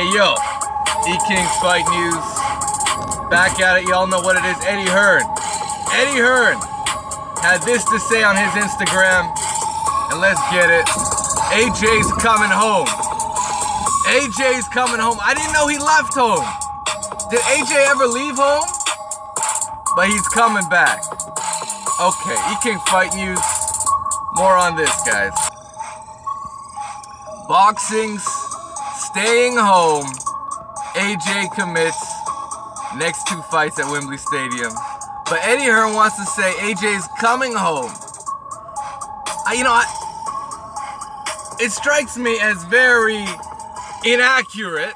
Hey yo, E-King's Fight News. Back at it, y'all know what it is. Eddie Hearn. Eddie Hearn had this to say on his Instagram. And let's get it. AJ's coming home. AJ's coming home. I didn't know he left home. Did AJ ever leave home? But he's coming back. Okay, E-King Fight News. More on this, guys. Boxing's staying home. AJ commits next 2 fights at Wembley Stadium. But Eddie Hearn wants to say AJ's coming home. It strikes me as very inaccurate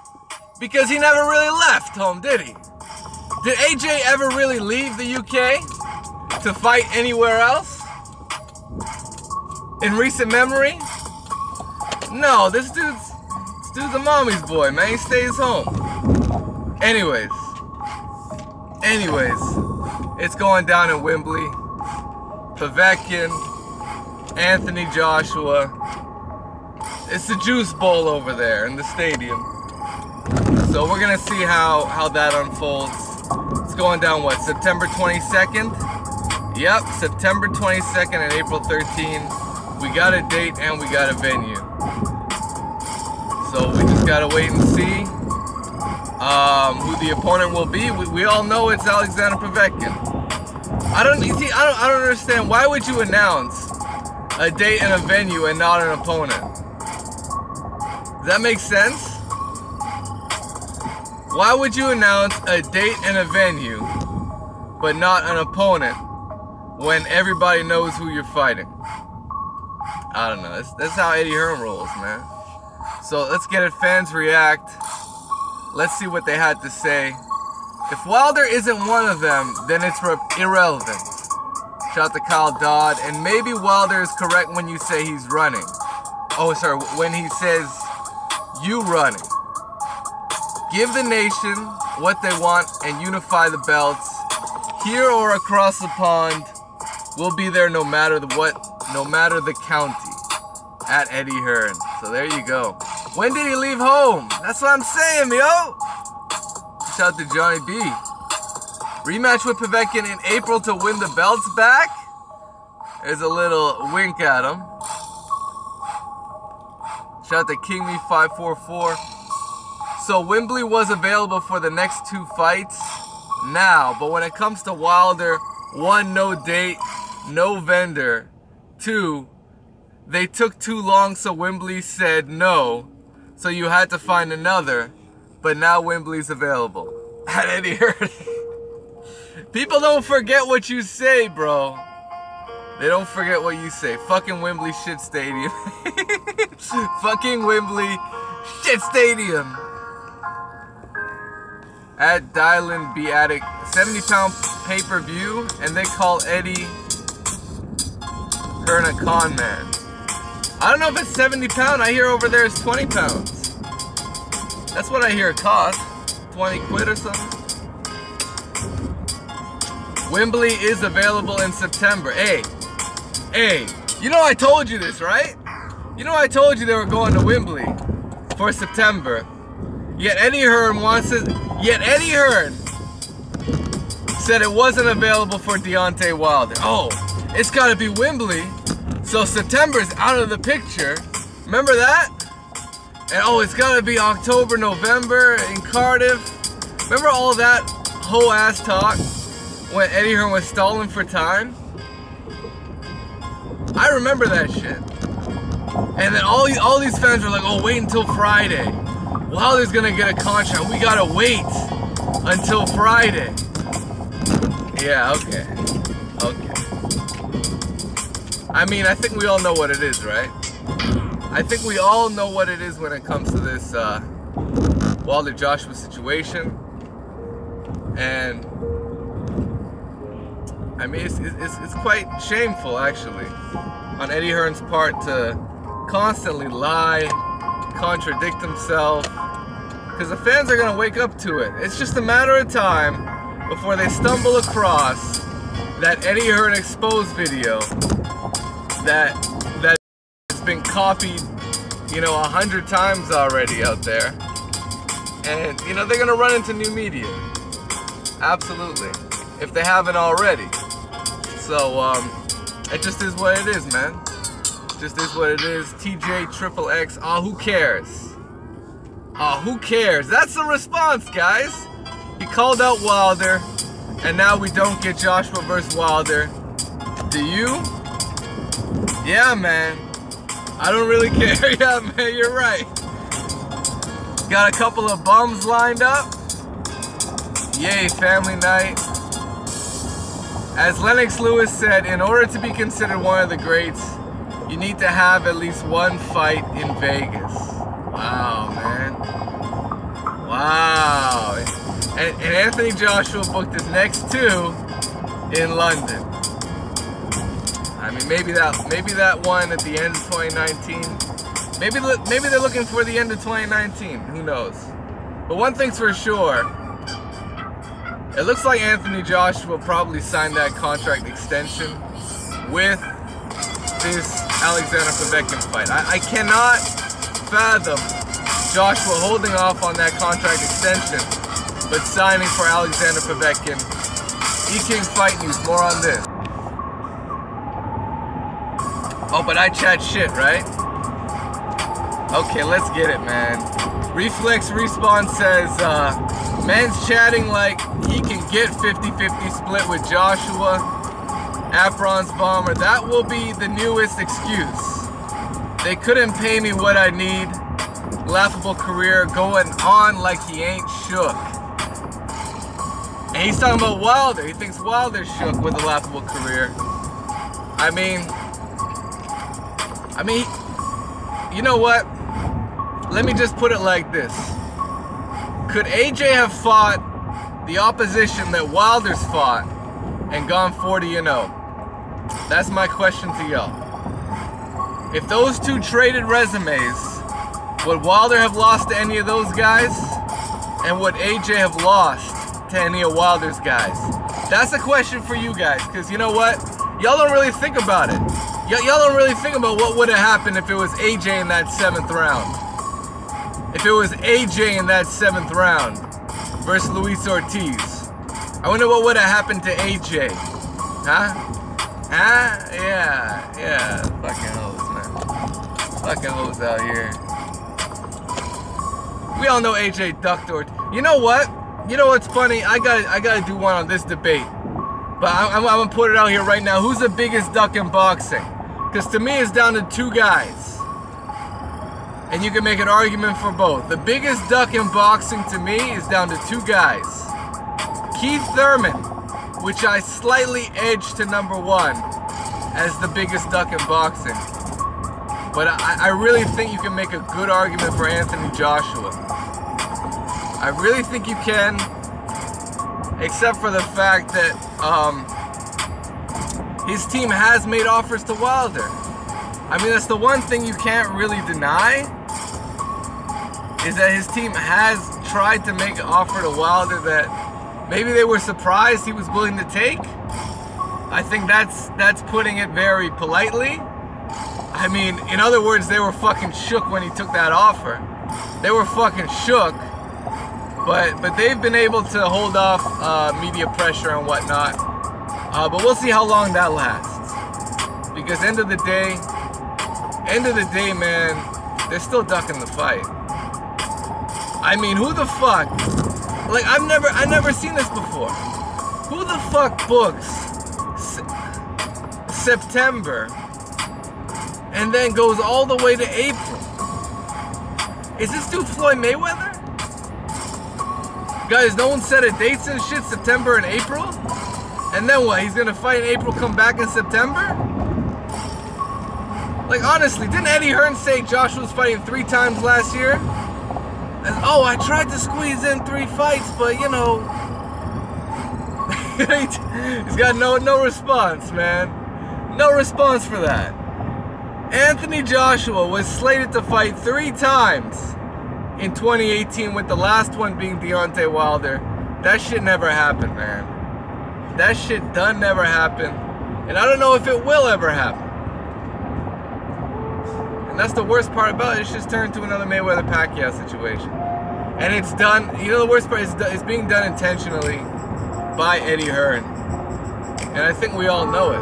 because he never really left home, did he? Did AJ ever really leave the UK to fight anywhere else? In recent memory? No, this dude's a mommy's boy, man. He stays home. Anyways, it's going down in Wembley. Povetkin, Anthony Joshua. It's the Juice Bowl over there in the stadium. So we're gonna see how that unfolds. It's going down, what, September 22nd? Yep, September 22nd and April 13th. We got a date and we got a venue. So we just gotta wait and see who the opponent will be. We all know it's Alexander Povetkin. I don't understand. Why would you announce a date and a venue and not an opponent? Does that make sense? Why would you announce a date and a venue but not an opponent when everybody knows who you're fighting? I don't know. That's how Eddie Hearn rolls, man. So let's get it. Fans react. Let's see what they had to say. If Wilder isn't one of them, then it's irrelevant. Shout out to Kyle Dodd. And maybe Wilder is correct when you say he's running. Oh, sorry. When he says you running. Give the nation what they want and unify the belts. Here or across the pond, we'll be there no matter the county. At Eddie Hearn. So there you go. When did he leave home? That's what I'm saying, yo. Shout out to Johnny B. Rematch with Povetkin in April to win the belts back. There's a little wink at him. Shout out to King Me 544. So Wembley was available for the next 2 fights now, but when it comes to Wilder, 1, no date, no vendor. 2, they took too long, so Wembley said no. So you had to find another. But now Wembley's available. At Eddie Hearn. People don't forget what you say, bro. They don't forget what you say. Fucking Wembley shit stadium. Fucking Wembley shit stadium. At Dylan B. Addict. 70-pound pay-per-view. And they call Eddie Hearn a con man. I don't know if it's 70 pounds. I hear over there it's 20 pounds. That's what I hear it costs. 20 quid or something. Wembley is available in September. Hey, you know I told you this, right? You know I told you they were going to Wembley for September. Yet Eddie Hearn said it wasn't available for Deontay Wilder. Oh, it's gotta be Wembley. So September's out of the picture. Remember that? And oh, it's gotta be October, November in Cardiff. Remember all that whole ass talk when Eddie Hearn was stalling for time? I remember that shit. And then all these fans were like, oh, wait until Friday. Wilder's gonna get a contract. We gotta wait until Friday. Yeah, okay. I mean, I think we all know what it is, right? I think we all know what it is when it comes to this Wilder Joshua situation. And I mean, it's quite shameful, actually, on Eddie Hearn's part to constantly lie, contradict himself, because the fans are gonna wake up to it. It's just a matter of time before they stumble across that Eddie Hearn exposed video that's been copied, you know, 100 times already out there. And, you know, they're going to run into new media. Absolutely. If they haven't already. So, it just is what it is, man. Just is what it is. TJ Triple X. Oh, who cares? Oh, who cares? That's the response, guys. He called out Wilder, and now we don't get Joshua versus Wilder. Do you? Yeah, man. I don't really care. Yeah, man, you're right. Got a couple of bums lined up. Yay, family night. As Lennox Lewis said, in order to be considered one of the greats, you need to have at least one fight in Vegas. Wow, man. Wow. And Anthony Joshua booked his next 2 in London. I mean, maybe that one at the end of 2019. Maybe they're looking for the end of 2019. Who knows? But one thing's for sure. It looks like Anthony Joshua probably signed that contract extension with this Alexander Povetkin fight. I cannot fathom Joshua holding off on that contract extension, but signing for Alexander Povetkin. E-King Fight News, more on this. Oh, but I chat shit, right? Okay, let's get it, man. Reflex Respawn says, man's chatting like he can get 50-50 split with Joshua. Apron's Bomber, that will be the newest excuse. They couldn't pay me what I need. Laughable career going on like he ain't shook. And he's talking about Wilder. He thinks Wilder's shook with a laughable career. I mean, you know what? Let me just put it like this. Could AJ have fought the opposition that Wilder's fought and gone 40-0? That's my question to y'all. If those two traded resumes, would Wilder have lost to any of those guys? And would AJ have lost to any of Wilder's guys? That's a question for you guys, because you know what? Y'all don't really think about it. Y'all don't really think about what would have happened if it was AJ in that 7th round. If it was AJ in that 7th round versus Luis Ortiz. I wonder what would have happened to AJ. Huh? Huh? Yeah. Fucking hoes, man. Fucking hoes out here. We all know AJ ducked Ortiz. You know what? You know what's funny? I gotta do one on this debate. But I'm gonna put it out here right now. Who's the biggest duck in boxing? Because to me, it's down to 2 guys. And you can make an argument for both. The biggest duck in boxing to me is down to 2 guys. Keith Thurman, which I slightly edge to number 1 as the biggest duck in boxing. But I really think you can make a good argument for Anthony Joshua. I really think you can, except for the fact that his team has made offers to Wilder. I mean, that's the one thing you can't really deny, is that his team has tried to make an offer to Wilder that maybe they were surprised he was willing to take. I think that's putting it very politely. I mean, in other words, they were fucking shook when he took that offer. They were fucking shook, but they've been able to hold off media pressure and whatnot. But we'll see how long that lasts. Because end of the day, man, they're still ducking the fight. I mean, who the fuck? Like, I've never seen this before. Who the fuck books September and then goes all the way to April? Is this dude Floyd Mayweather? Guys, no one set a dates and shit, September and April? And then what, he's gonna fight in April, come back in September? Like, honestly, didn't Eddie Hearn say Joshua was fighting 3 times last year? And, oh, I tried to squeeze in 3 fights, but you know, he's got no response, man. No response for that. Anthony Joshua was slated to fight 3 times in 2018, with the last one being Deontay Wilder. That shit never happened, man. That shit done never happened. And I don't know if it will ever happen. And that's the worst part about it. It's just turned to another Mayweather-Pacquiao situation. And it's done, you know the worst part is it's being done intentionally by Eddie Hearn. And I think we all know it.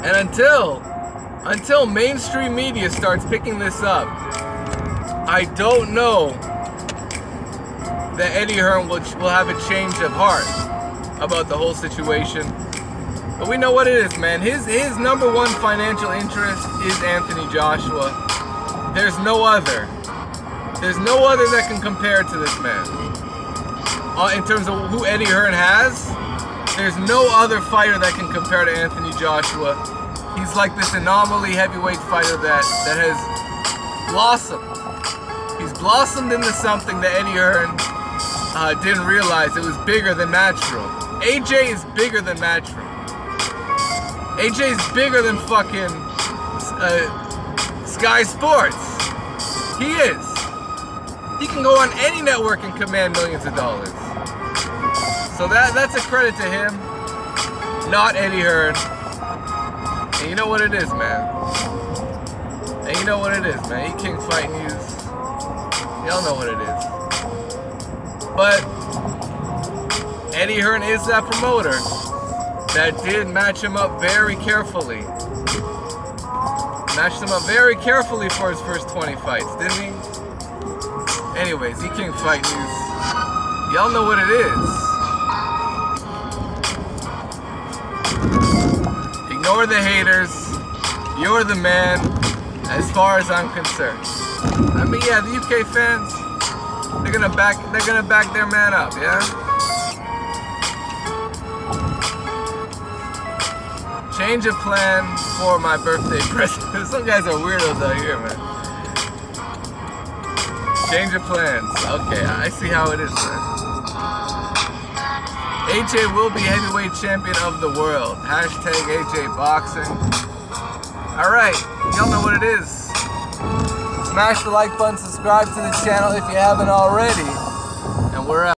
And until mainstream media starts picking this up, I don't know that Eddie Hearn will have a change of heart about the whole situation. But we know what it is, man. His number one financial interest is Anthony Joshua. There's no other. There's no other that can compare to this man. In terms of who Eddie Hearn has, there's no other fighter that can compare to Anthony Joshua. He's like this anomaly heavyweight fighter that has blossomed. He's blossomed into something that Eddie Hearn didn't realize. It was bigger than Matchroom. AJ is bigger than Matchroom. AJ is bigger than fucking Sky Sports. He is. He can go on any network and command millions of dollars. So that's a credit to him, not Eddie Hearn. And you know what it is, man. And you know what it is, man. King Fight News. Y'all know what it is. But Eddie Hearn is that promoter that did match him up very carefully. Matched him up very carefully for his first 20 fights, didn't he? Anyways, King Fight News. Y'all know what it is. Ignore the haters. You're the man, as far as I'm concerned. I mean, yeah, the UK fans, they're gonna back their man up, yeah? Change of plan for my birthday present. Some guys are weirdos out here, man. Change of plans. Okay, I see how it is, man. AJ will be heavyweight champion of the world. Hashtag AJ Boxing. Alright, y'all know what it is. Smash the like button, subscribe to the channel if you haven't already. And we're out.